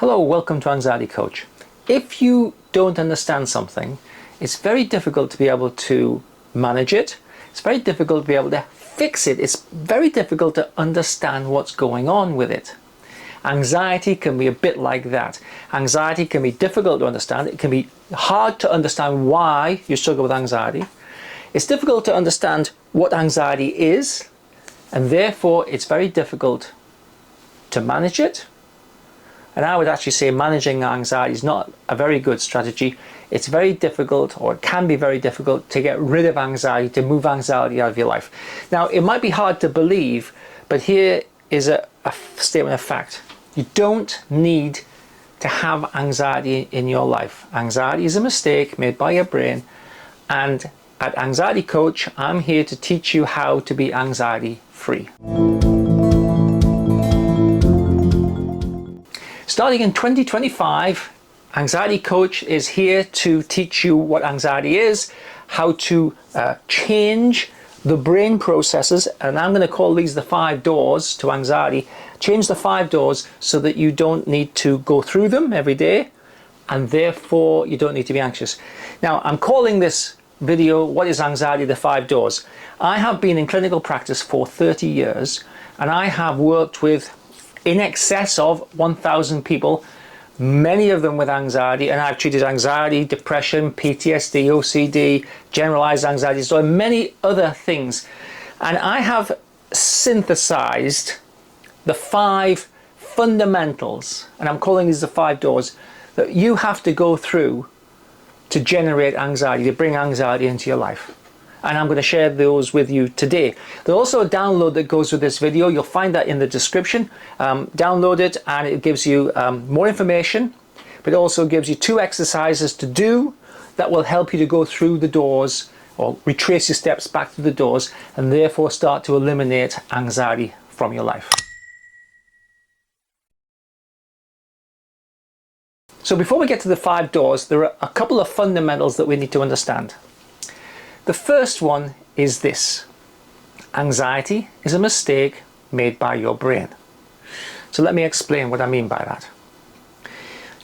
Hello, welcome to Anxiety Coach. If you don't understand something, it's very difficult to be able to manage it. It's very difficult to be able to fix it. It's very difficult to understand what's going on with it. Anxiety can be a bit like that. Anxiety can be difficult to understand. It can be hard to understand why you struggle with anxiety. It's difficult to understand what anxiety is, and therefore it's very difficult to manage it. And I would actually say managing anxiety is not a very good strategy. It's very difficult, or it can be very difficult, to get rid of anxiety, to move anxiety out of your life. Now, it might be hard to believe, but here is a statement of fact. You don't need to have anxiety in your life. Anxiety is a mistake made by your brain, and at Anxiety Coach, I'm here to teach you how to be anxiety free. Starting in 2025, Anxiety Coach is here to teach you what anxiety is, how to change the brain processes, and I'm going to call these the 5 doors to anxiety. Change the 5 doors so that you don't need to go through them every day, and therefore you don't need to be anxious. Now, I'm calling this video, What is Anxiety? The 5 Doors. I have been in clinical practice for 30 years, and I have worked with in excess of 1,000 people, many of them with anxiety, and I've treated anxiety, depression, PTSD, OCD, generalized anxiety, so many other things. And I have synthesized the 5 fundamentals, and I'm calling these the 5 doors, that you have to go through to generate anxiety, to bring anxiety into your life. And I'm going to share those with you today. There's also a download that goes with this video. You'll find that in the description. Download it and it gives you more information, but it also gives you 2 exercises to do that will help you to go through the doors, or retrace your steps back to the doors, and therefore start to eliminate anxiety from your life. So before we get to the 5 doors, there are a couple of fundamentals that we need to understand. The first one is this: anxiety is a mistake made by your brain. So let me explain what I mean by that.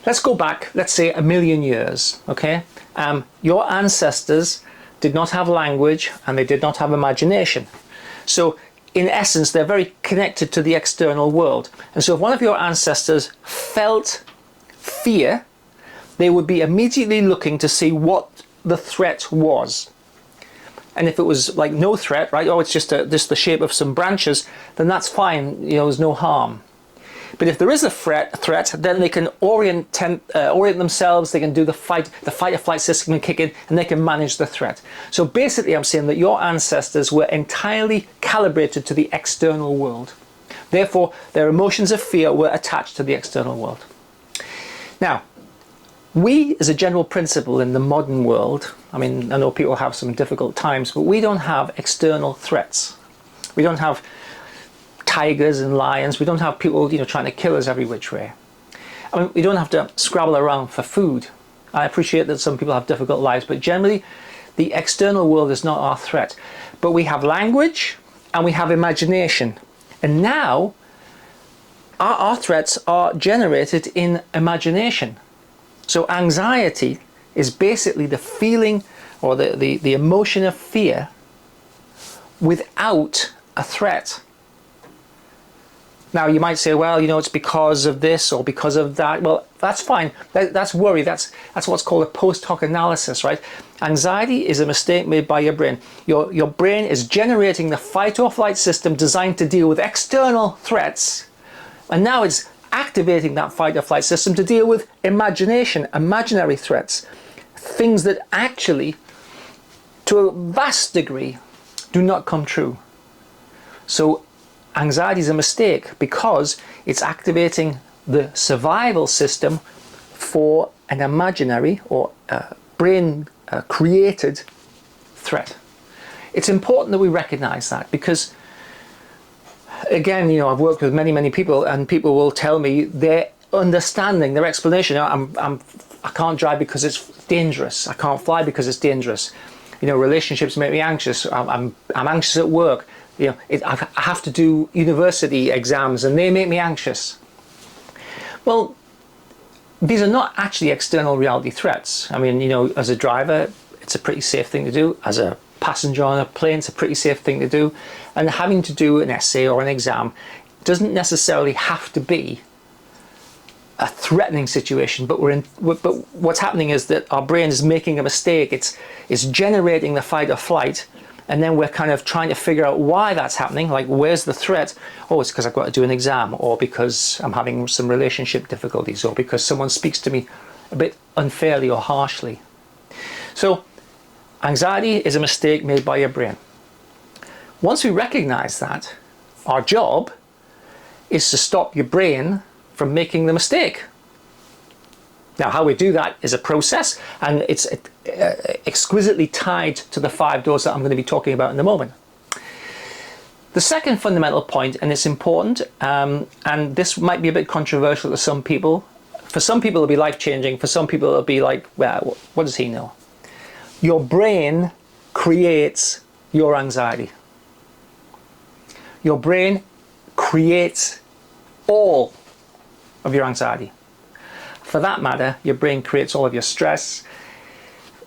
Let's go back, let's say 1,000,000 years, okay? Your ancestors did not have language and they did not have imagination. So in essence, they're very connected to the external world. And so if one of your ancestors felt fear, they would be immediately looking to see what the threat was. And if it was like no threat, right, oh, it's just the shape of some branches, then that's fine, you know, there's no harm. But if there is a threat, then they can orient themselves, they can do the fight or flight system can kick in, and they can manage the threat. So basically I'm saying that your ancestors were entirely calibrated to the external world. Therefore, their emotions of fear were attached to the external world. Now, we, as a general principle in the modern world, I mean, I know people have some difficult times, but we don't have external threats. We don't have tigers and lions. We don't have people, you know, trying to kill us every which way. I mean, we don't have to scrabble around for food. I appreciate that some people have difficult lives, but generally, the external world is not our threat. But we have language and we have imagination. And now, our threats are generated in imagination. So anxiety is basically the feeling or the emotion of fear without a threat. Now you might say, well, you know, it's because of this or because of that. Well, that's fine. That's worry. That's what's called a post hoc analysis, right? Anxiety is a mistake made by your brain. Your brain is generating the fight or flight system designed to deal with external threats, and now it's activating that fight or flight system to deal with imaginary threats, things that actually, to a vast degree, do not come true. So anxiety is a mistake because it's activating the survival system for an imaginary or brain created threat. It's important that we recognize that, because again, you know, I've worked with many people, and people will tell me their understanding, their explanation. I can't drive because it's dangerous. I can't fly because it's dangerous. You know, relationships make me anxious. I'm anxious at work. You know, I have to do university exams and they make me anxious. Well, these are not actually external reality threats. I mean, you know, as a driver, it's a pretty safe thing to do. As a passenger on a plane, it's a pretty safe thing to do. And having to do an essay or an exam doesn't necessarily have to be a threatening situation, but what's happening is that our brain is making a mistake. It's generating the fight or flight, and then we're kind of trying to figure out why that's happening. Like, where's the threat? Oh, it's because I've got to do an exam, or because I'm having some relationship difficulties, or because someone speaks to me a bit unfairly or harshly. So anxiety is a mistake made by your brain. Once we recognize that, our job is to stop your brain from making the mistake. Now, how we do that is a process, and it's exquisitely tied to the 5 doors that I'm going to be talking about in a moment. The second fundamental point, and it's important, and this might be a bit controversial to some people. For some people it'll be life-changing, for some people it'll be like, well, what does he know? Your brain creates your anxiety. Your brain creates all of your anxiety. For that matter, your brain creates all of your stress,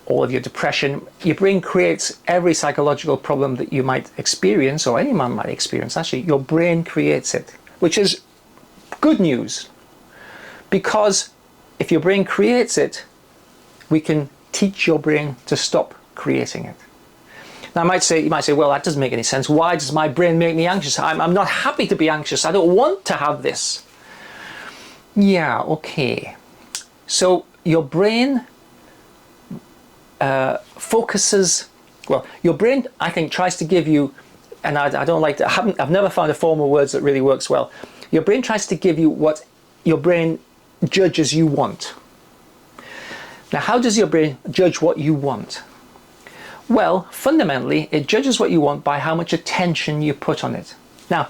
all of your depression. Your brain creates every psychological problem that you might experience, or anyone might experience. Actually, your brain creates it, which is good news, because if your brain creates it, we can teach your brain to stop creating it. Now, you might say, well, that doesn't make any sense. Why does my brain make me anxious? I'm not happy to be anxious. I don't want to have this. Yeah, okay. So your brain focuses, well, your brain, I think, tries to give you, and I don't like that, I've never found a form of words that really works well. Your brain tries to give you what your brain judges you want. Now, how does your brain judge what you want? Well, fundamentally, it judges what you want by how much attention you put on it. Now,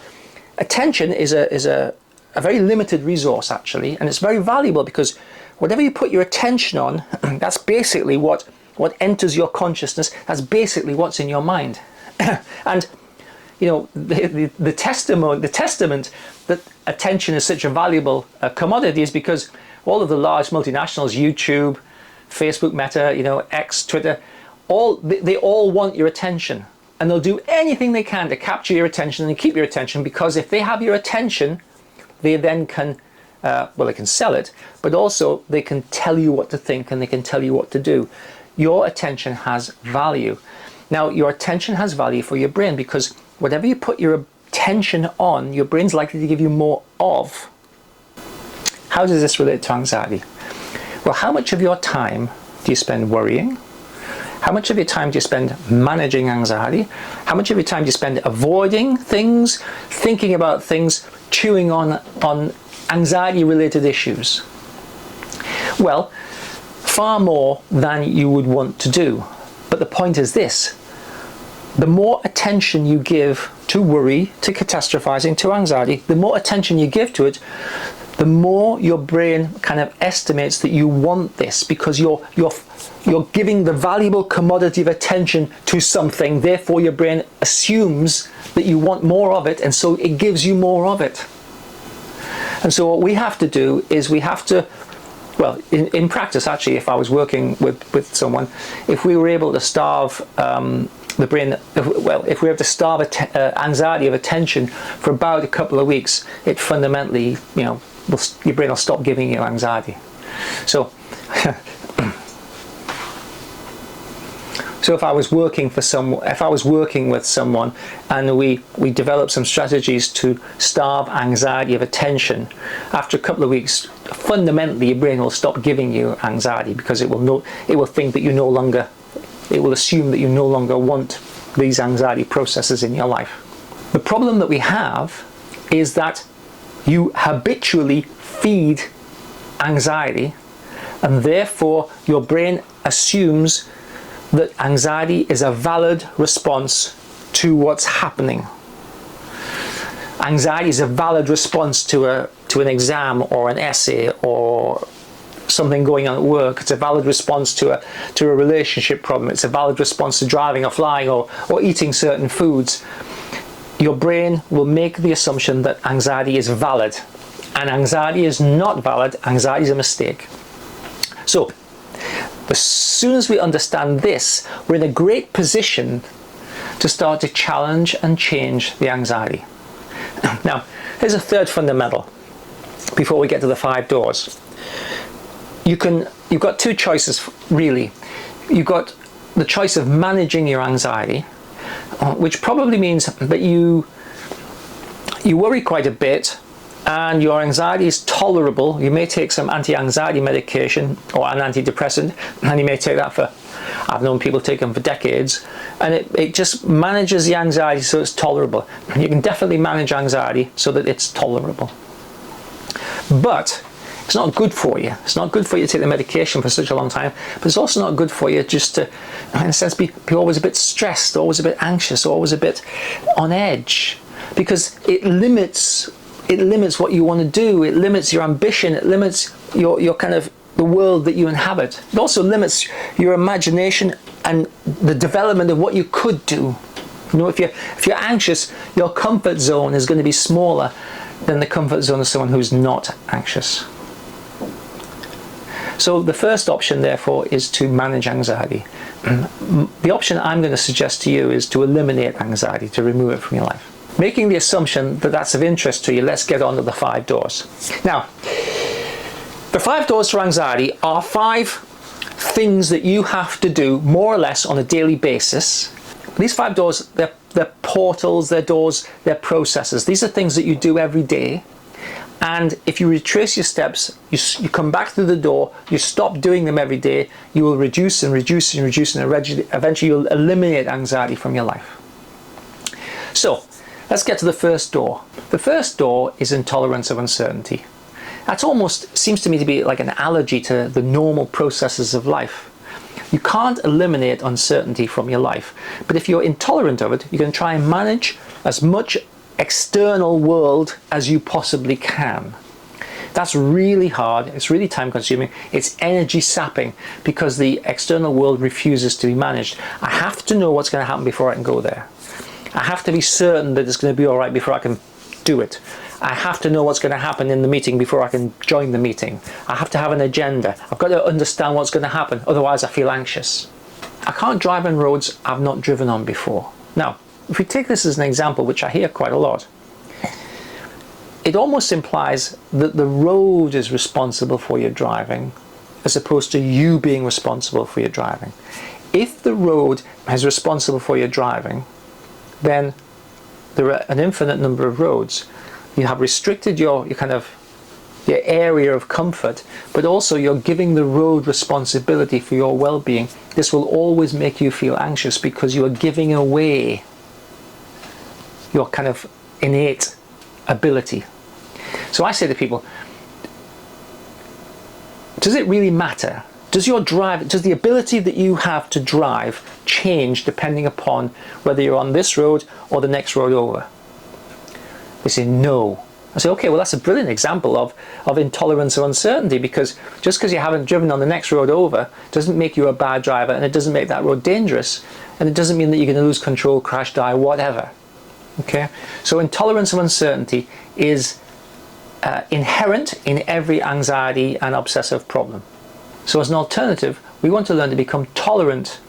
attention is a very limited resource, actually, and it's very valuable, because whatever you put your attention on, that's basically what enters your consciousness. That's basically what's in your mind. And you know, the testament that attention is such a valuable commodity is because all of the large multinationals, YouTube, Facebook, Meta, you know, X, Twitter, they all want your attention, and they'll do anything they can to capture your attention and keep your attention, because if they have your attention, they then can, well, they can sell it, but also they can tell you what to think, and they can tell you what to do. Your attention has value. Now, your attention has value for your brain, because whatever you put your attention on, your brain's likely to give you more of. How does this relate to anxiety? Well, how much of your time do you spend worrying? How much of your time do you spend managing anxiety? How much of your time do you spend avoiding things, thinking about things, chewing on anxiety-related issues? Well, far more than you would want to do. But the point is this: the more attention you give to worry, to catastrophizing, to anxiety, the more attention you give to it, the more your brain kind of estimates that you want this, because you're giving the valuable commodity of attention to something. Therefore, your brain assumes that you want more of it, and so it gives you more of it. And so what we have to do is we have to, well, in practice, actually, if I was working with someone, if we were able to starve the brain, if we were able to starve anxiety of attention for about a couple of weeks, it fundamentally, you know, your brain will stop giving you anxiety. So, so if I was working with someone, and we developed some strategies to starve anxiety of attention, after a couple of weeks, fundamentally your brain will stop giving you anxiety, because it will think that it will assume that you no longer want these anxiety processes in your life. The problem that we have is that you habitually feed anxiety, and therefore your brain assumes that anxiety is a valid response to what's happening. Anxiety is a valid response to an exam or an essay or something going on at work. It's a valid response to a relationship problem. It's a valid response to driving or flying or eating certain foods. Your brain will make the assumption that anxiety is valid, And anxiety is not valid. Anxiety is a mistake. So, as soon as we understand this, we're in a great position to start to challenge and change the anxiety. Now, here's a third fundamental before we get to the 5 doors. You've got 2 choices, really. You've got the choice of managing your anxiety, which probably means that you worry quite a bit and your anxiety is tolerable. You may take some anti-anxiety medication or an antidepressant, and you may take that for, I've known people take them for decades, and it just manages the anxiety so it's tolerable. You can definitely manage anxiety so that it's tolerable. But it's not good for you. It's not good for you to take the medication for such a long time, but it's also not good for you just to, in a sense, be always a bit stressed, always a bit anxious, always a bit on edge, because it limits what you want to do. It limits your ambition. It limits your kind of the world that you inhabit. It also limits your imagination and the development of what you could do. You know, if you're anxious, your comfort zone is going to be smaller than the comfort zone of someone who's not anxious. So the first option, therefore, is to manage anxiety. The option I'm going to suggest to you is to eliminate anxiety, to remove it from your life. Making the assumption that that's of interest to you, let's get on to the 5 doors. Now, the 5 doors to anxiety are 5 things that you have to do more or less on a daily basis. These 5 doors, they're portals, they're doors, they're processes. These are things that you do every day. And if you retrace your steps, you come back through the door, you stop doing them every day, you will reduce and reduce and reduce, and eventually you'll eliminate anxiety from your life. So, let's get to the first door. The first door is intolerance of uncertainty. That almost seems to me to be like an allergy to the normal processes of life. You can't eliminate uncertainty from your life, but if you're intolerant of it, you can try and manage as much external world as you possibly can. That's really hard, it's really time consuming, it's energy sapping because the external world refuses to be managed. I have to know what's going to happen before I can go there. I have to be certain that it's going to be alright before I can do it. I have to know what's going to happen in the meeting before I can join the meeting. I have to have an agenda. I've got to understand what's going to happen, otherwise I feel anxious. I can't drive on roads I've not driven on before. Now, if we take this as an example, which I hear quite a lot, it almost implies that the road is responsible for your driving as opposed to you being responsible for your driving. If the road is responsible for your driving, then there are an infinite number of roads. You have restricted your area of comfort, but also you're giving the road responsibility for your well-being. This will always make you feel anxious because you are giving away your kind of innate ability. So I say to people, does it really matter? Does the ability that you have to drive change depending upon whether you're on this road or the next road over? They say no. I say, okay, well that's a brilliant example of intolerance of uncertainty, because just because you haven't driven on the next road over doesn't make you a bad driver, and it doesn't make that road dangerous, and it doesn't mean that you're going to lose control, crash, die, whatever. Okay? So intolerance of uncertainty is inherent in every anxiety and obsessive problem. So as an alternative, we want to learn to become tolerant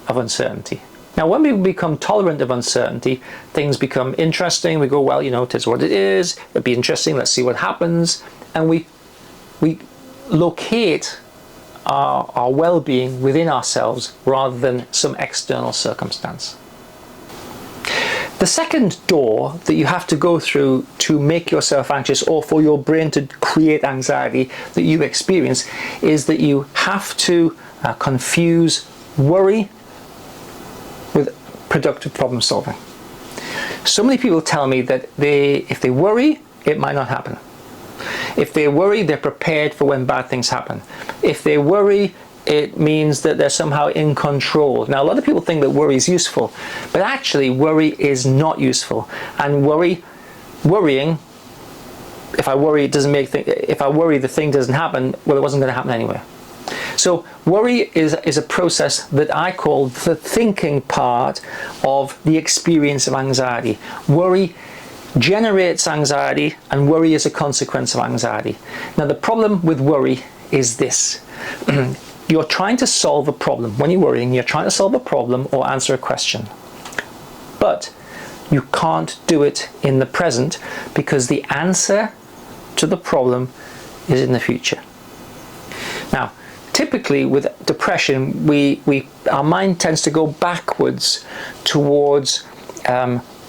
of uncertainty. Now, when we become tolerant of uncertainty, things become interesting. We go, well, you know, it is what it is. It'll be interesting. Let's see what happens. And we locate our well-being within ourselves rather than some external circumstance. The second door that you have to go through to make yourself anxious, or for your brain to create anxiety that you experience, is that you have to confuse worry with productive problem solving. So many people tell me that if they worry, it might not happen. If they worry, they're prepared for when bad things happen. If they worry, it means that they're somehow in control. Now, a lot of people think that worry is useful, but actually worry is not useful. And worrying, if I worry, the thing doesn't happen, well, it wasn't going to happen anyway. So worry is a process that I call the thinking part of the experience of anxiety. Worry generates anxiety, and worry is a consequence of anxiety. Now the problem with worry is this. You're trying to solve a problem. When you're worrying, you're trying to solve a problem or answer a question. But you can't do it in the present because the answer to the problem is in the future. Now, typically with depression, our mind tends to go backwards towards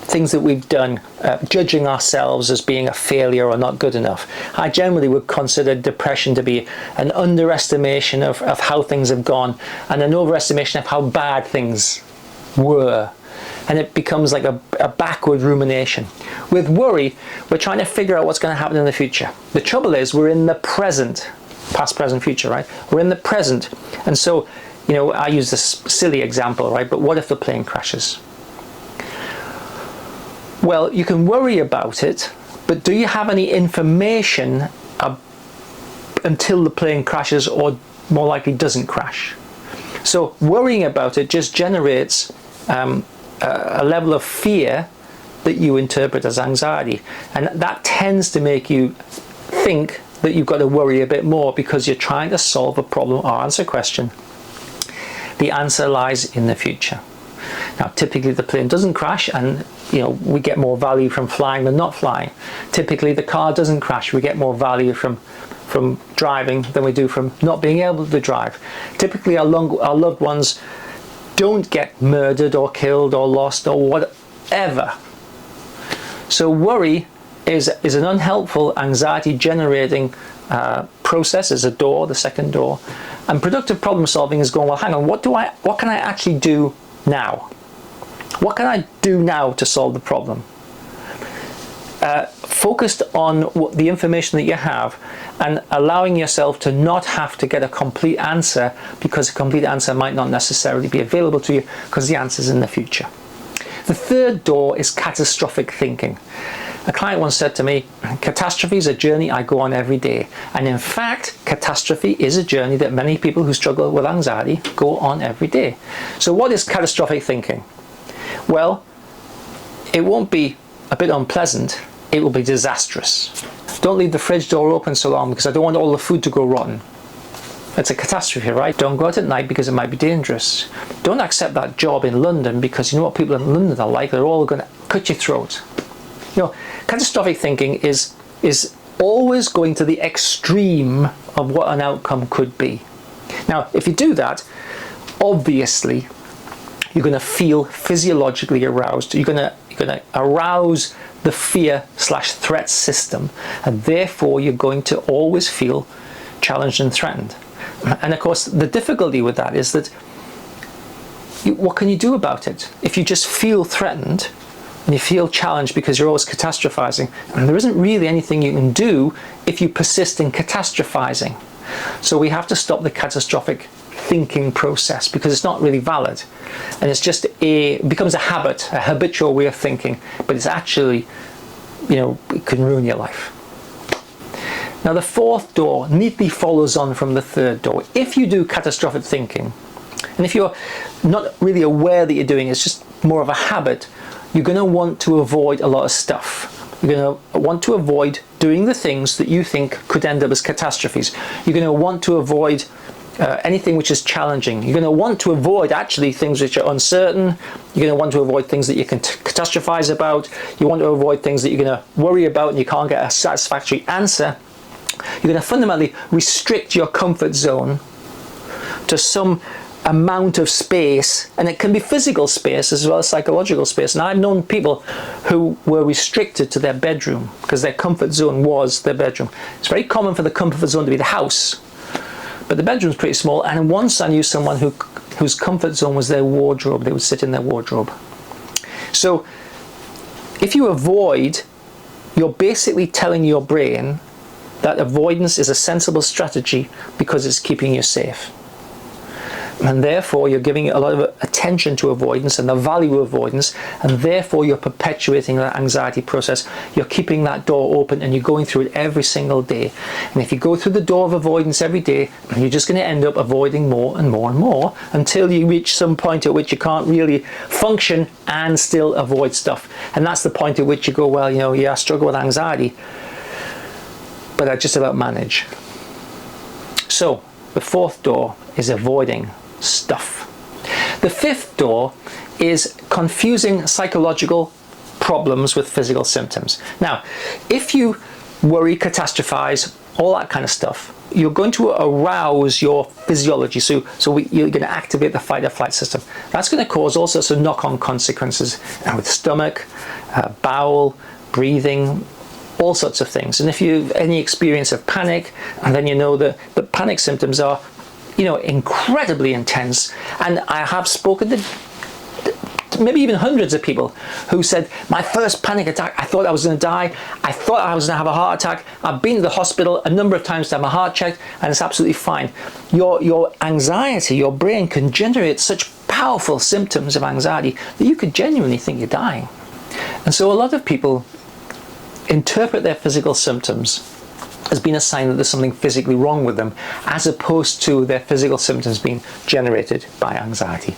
things that we've done, judging ourselves as being a failure or not good enough. I generally would consider depression to be an underestimation of how things have gone and an overestimation of how bad things were. And it becomes like a backward rumination. With worry, we're trying to figure out what's going to happen in the future. The trouble is we're in the present, past, present, future, right? We're in the present. And so, I use this silly example, right? But what if the plane crashes? Well, you can worry about it, but do you have any information until the plane crashes or more likely doesn't crash? So worrying about it just generates a level of fear that you interpret as anxiety. And that tends to make you think that you've got to worry a bit more because you're trying to solve a problem or answer a question. The answer lies in the future. Now, typically the plane doesn't crash and we get more value from flying than not flying. Typically the car doesn't crash. We get more value from driving than we do from not being able to drive. Typically our loved ones don't get murdered or killed or lost or whatever. So worry is an unhelpful anxiety generating process. Is a door, the second door. And productive problem solving is going, well, hang on, what can I actually do now? What can I do now to solve the problem? Focused on the information that you have and allowing yourself to not have to get a complete answer because a complete answer might not necessarily be available to you because the answer is in the future. The third door is catastrophic thinking. A client once said to me, catastrophe is a journey I go on every day. And in fact, catastrophe is a journey that many people who struggle with anxiety go on every day. So what is catastrophic thinking? Well, it won't be a bit unpleasant, it will be disastrous. Don't leave the fridge door open so long because I don't want all the food to go rotten. It's a catastrophe, right? Don't go out at night because it might be dangerous. Don't accept that job in London because you know what people in London are like, they're all going to cut your throat. Catastrophic thinking is always going to the extreme of what an outcome could be. Now, if you do that, obviously, you're going to feel physiologically aroused. You're going to arouse the fear/threat system, and therefore you're going to always feel challenged and threatened. And of course, the difficulty with that is that what can you do about it? If you just feel threatened and you feel challenged because you're always catastrophizing, and there isn't really anything you can do if you persist in catastrophizing. So we have to stop the catastrophic thinking process because it's not really valid, and it becomes a habit, a habitual way of thinking, but it's actually, it can ruin your life. Now the fourth door neatly follows on from the third door. If you do catastrophic thinking, and if you're not really aware that you're doing it, it's just more of a habit, you're going to want to avoid a lot of stuff. You're going to want to avoid doing the things that you think could end up as catastrophes. You're going to want to avoid anything which is challenging. You're going to want to avoid actually things which are uncertain. You're going to want to avoid things that you can catastrophize about. You want to avoid things that you're going to worry about and you can't get a satisfactory answer. You're going to fundamentally restrict your comfort zone to some amount of space, and it can be physical space as well as psychological space. And I've known people who were restricted to their bedroom because their comfort zone was their bedroom. It's very common for the comfort zone to be the house, but the bedroom's pretty small. And once I knew someone whose comfort zone was their wardrobe. They would sit in their wardrobe. So if you avoid, you're basically telling your brain that avoidance is a sensible strategy because it's keeping you safe. and therefore you're giving a lot of attention to avoidance and the value of avoidance, and therefore you're perpetuating that anxiety process. You're keeping that door open and you're going through it every single day. And if you go through the door of avoidance every day, you're just going to end up avoiding more and more and more until you reach some point at which you can't really function and still avoid stuff. And that's the point at which you go, well, yeah, I struggle with anxiety, but I just about manage. So the fourth door is avoiding stuff. The fifth door is confusing psychological problems with physical symptoms. Now, if you worry, catastrophize, all that kind of stuff, you're going to arouse your physiology. So you're going to activate the fight or flight system. That's going to cause all sorts of knock-on consequences with stomach, bowel, breathing, all sorts of things. And if you have any experience of panic, and then you know that the panic symptoms are, incredibly intense. And I have spoken to maybe even hundreds of people who said, my first panic attack, I thought I was going to die. I thought I was going to have a heart attack. I've been to the hospital a number of times to have my heart checked, and it's absolutely fine. Your anxiety, your brain can generate such powerful symptoms of anxiety that you could genuinely think you're dying. And so a lot of people interpret their physical symptoms as being a sign that there's something physically wrong with them, as opposed to their physical symptoms being generated by anxiety.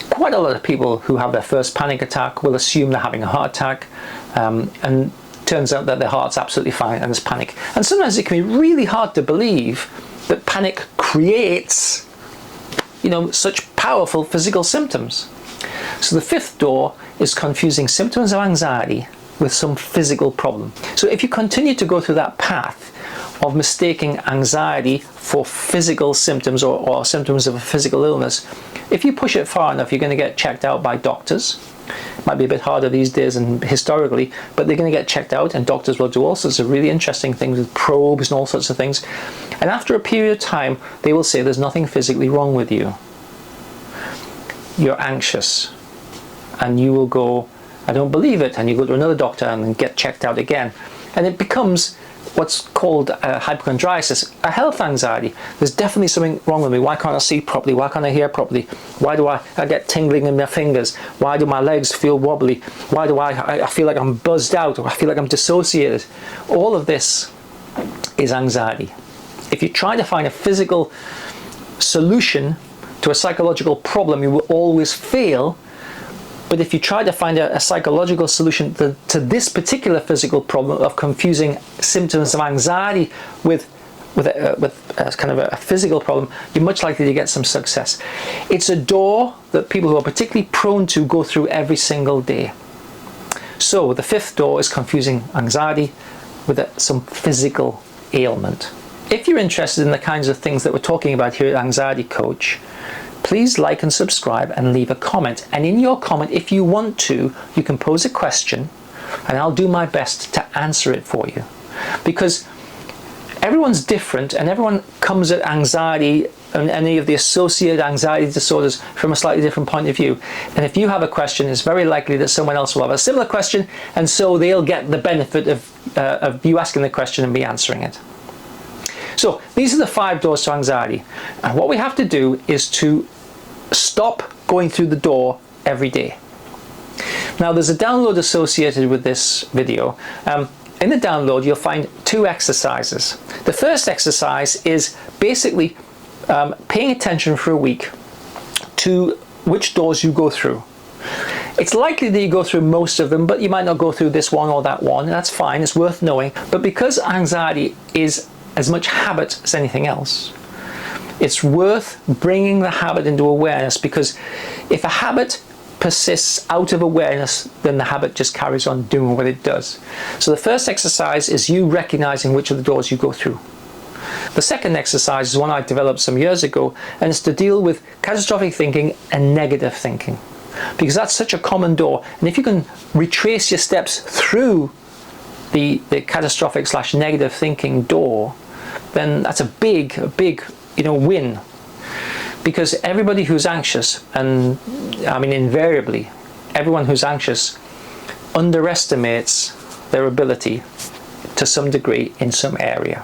Quite a lot of people who have their first panic attack will assume they're having a heart attack, and turns out that their heart's absolutely fine and it's panic. And sometimes it can be really hard to believe that panic creates, such powerful physical symptoms. So the fifth door is confusing symptoms of anxiety with some physical problem. So if you continue to go through that path of mistaking anxiety for physical symptoms or symptoms of a physical illness, if you push it far enough, you're going to get checked out by doctors. It might be a bit harder these days and historically, but they're going to get checked out, and doctors will do all sorts of really interesting things with probes and all sorts of things. And after a period of time, they will say there's nothing physically wrong with you. You're anxious. And you will go, I don't believe it, and you go to another doctor and then get checked out again. And it becomes what's called hypochondriasis, a health anxiety. There's definitely something wrong with me. Why can't I see properly? Why can't I hear properly? Why do I get tingling in my fingers? Why do my legs feel wobbly? Why do I feel like I'm buzzed out, or I feel like I'm dissociated? All of this is anxiety. If you try to find a physical solution to a psychological problem, you will always fail. But if you try to find a psychological solution to this particular physical problem of confusing symptoms of anxiety with kind of a physical problem, you're much likely to get some success. It's a door that people who are particularly prone to go through every single day. So the fifth door is confusing anxiety with some physical ailment. If you're interested in the kinds of things that we're talking about here at Anxiety Coach, please like and subscribe and leave a comment. And in your comment, if you want to, you can pose a question and I'll do my best to answer it for you. Because everyone's different and everyone comes at anxiety and any of the associated anxiety disorders from a slightly different point of view. And if you have a question, it's very likely that someone else will have a similar question, and so they'll get the benefit of you asking the question and me answering it. So these are the 5 doors to anxiety. And what we have to do is to stop going through the door every day. Now there's a download associated with this video. In the download you'll find 2 exercises. The first exercise is basically paying attention for a week to which doors you go through. It's likely that you go through most of them, but you might not go through this one or that one. That's fine, it's worth knowing. But because anxiety is as much habit as anything else, it's worth bringing the habit into awareness, because if a habit persists out of awareness, then the habit just carries on doing what it does. So the first exercise is you recognizing which of the doors you go through. The second exercise is one I developed some years ago, and it's to deal with catastrophic thinking and negative thinking, because that's such a common door. And if you can retrace your steps through the catastrophic / negative thinking door, then that's a big win. Because everybody who's anxious, and I mean invariably, everyone who's anxious underestimates their ability to some degree in some area.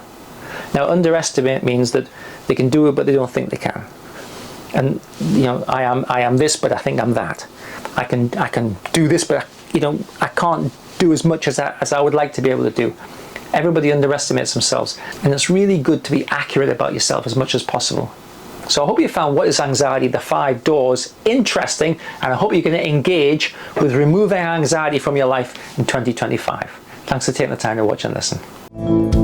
Now underestimate means that they can do it but they don't think they can. And I am this, but I think I'm that. I can do this, but I can't do as much as I would like to be able to do. Everybody underestimates themselves, and it's really good to be accurate about yourself as much as possible. So I hope you found What is Anxiety? The 5 Doors interesting, and I hope you're going to engage with removing anxiety from your life in 2025. Thanks for taking the time to watch and listen.